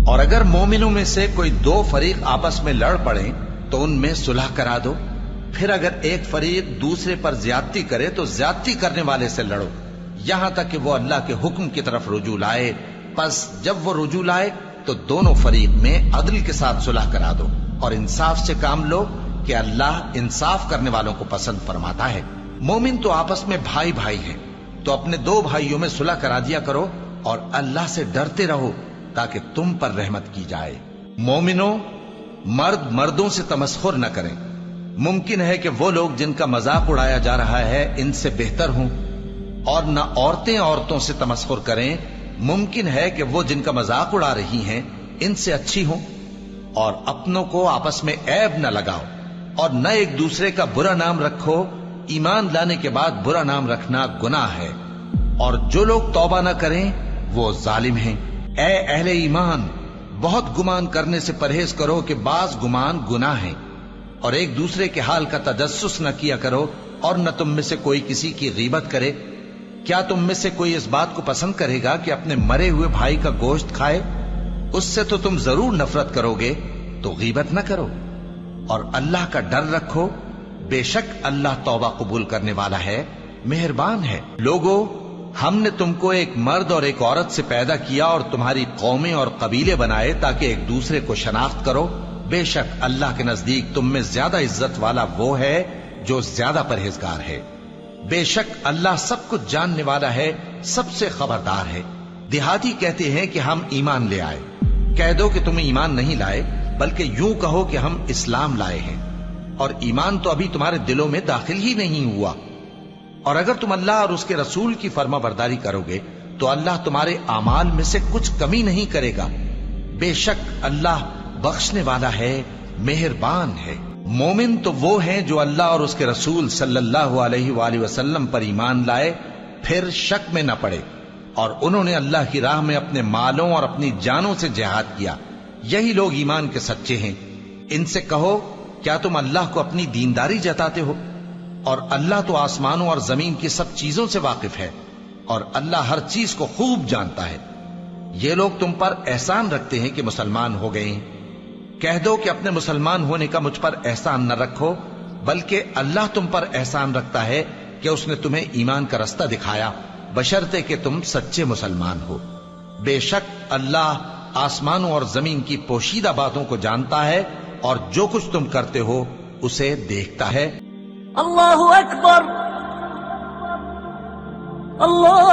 اور اگر مومنوں میں سے کوئی دو فریق آپس میں لڑ پڑیں تو ان میں صلح کرا دو، پھر اگر ایک فریق دوسرے پر زیادتی کرے تو زیادتی کرنے والے سے لڑو، یہاں تک کہ وہ اللہ کے حکم کی طرف رجوع لائے۔ پس جب وہ رجوع لائے تو دونوں فریق میں عدل کے ساتھ صلح کرا دو اور انصاف سے کام لو کہ اللہ انصاف کرنے والوں کو پسند فرماتا ہے۔ مومن تو آپس میں بھائی بھائی ہیں، تو اپنے دو بھائیوں میں صلح کرا دیا کرو اور اللہ سے ڈرتے رہو تاکہ تم پر رحمت کی جائے۔ مومنوں، مرد مردوں سے تمسخر نہ کریں۔ ممکن ہے کہ وہ لوگ جن کا مذاق اڑایا جا رہا ہے ان سے بہتر ہوں، اور نہ عورتیں عورتوں سے تمسخر کریں۔ ممکن ہے کہ وہ جن کا مذاق اڑا رہی ہیں ان سے اچھی ہوں۔ اور اپنوں کو آپس میں عیب نہ لگاؤ اور نہ ایک دوسرے کا برا نام رکھو، ایمان لانے کے بعد برا نام رکھنا گناہ ہے، اور جو لوگ توبہ نہ کریں وہ ظالم ہیں۔ اے اہل ایمان، بہت گمان کرنے سے پرہیز کرو کہ بعض گمان گناہ ہیں، اور ایک دوسرے کے حال کا تجسس نہ کیا کرو، اور نہ تم میں سے کوئی کسی کی غیبت کرے۔ کیا تم میں سے کوئی اس بات کو پسند کرے گا کہ اپنے مرے ہوئے بھائی کا گوشت کھائے؟ اس سے تو تم ضرور نفرت کرو گے، تو غیبت نہ کرو، اور اللہ کا ڈر رکھو، بے شک اللہ توبہ قبول کرنے والا ہے، مہربان ہے۔ لوگو، ہم نے تم کو ایک مرد اور ایک عورت سے پیدا کیا اور تمہاری قومیں اور قبیلے بنائے تاکہ ایک دوسرے کو شناخت کرو۔ بے شک اللہ کے نزدیک تم میں زیادہ عزت والا وہ ہے جو زیادہ پرہیزگار ہے۔ بے شک اللہ سب کچھ جاننے والا ہے، سب سے خبردار ہے۔ دیہاتی کہتے ہیں کہ ہم ایمان لے آئے، کہہ دو کہ تم ایمان نہیں لائے، بلکہ یوں کہو کہ ہم اسلام لائے ہیں، اور ایمان تو ابھی تمہارے دلوں میں داخل ہی نہیں ہوا۔ اور اگر تم اللہ اور اس کے رسول کی فرما برداری کرو گے تو اللہ تمہارے اعمال میں سے کچھ کمی نہیں کرے گا۔ بے شک اللہ بخشنے والا ہے، مہربان ہے۔ مومن تو وہ ہیں جو اللہ اور اس کے رسول صلی اللہ علیہ وآلہ وسلم پر ایمان لائے، پھر شک میں نہ پڑے، اور انہوں نے اللہ کی راہ میں اپنے مالوں اور اپنی جانوں سے جہاد کیا، یہی لوگ ایمان کے سچے ہیں۔ ان سے کہو، کیا تم اللہ کو اپنی دینداری جتاتے ہو؟ اور اللہ تو آسمانوں اور زمین کی سب چیزوں سے واقف ہے، اور اللہ ہر چیز کو خوب جانتا ہے۔ یہ لوگ تم پر احسان رکھتے ہیں کہ مسلمان ہو گئے ہیں۔ کہہ دو کہ اپنے مسلمان ہونے کا مجھ پر احسان نہ رکھو، بلکہ اللہ تم پر احسان رکھتا ہے کہ اس نے تمہیں ایمان کا رستہ دکھایا، بشرطے کہ تم سچے مسلمان ہو۔ بے شک اللہ آسمانوں اور زمین کی پوشیدہ باتوں کو جانتا ہے، اور جو کچھ تم کرتے ہو اسے دیکھتا ہے۔ اللہ اکبر، اللہ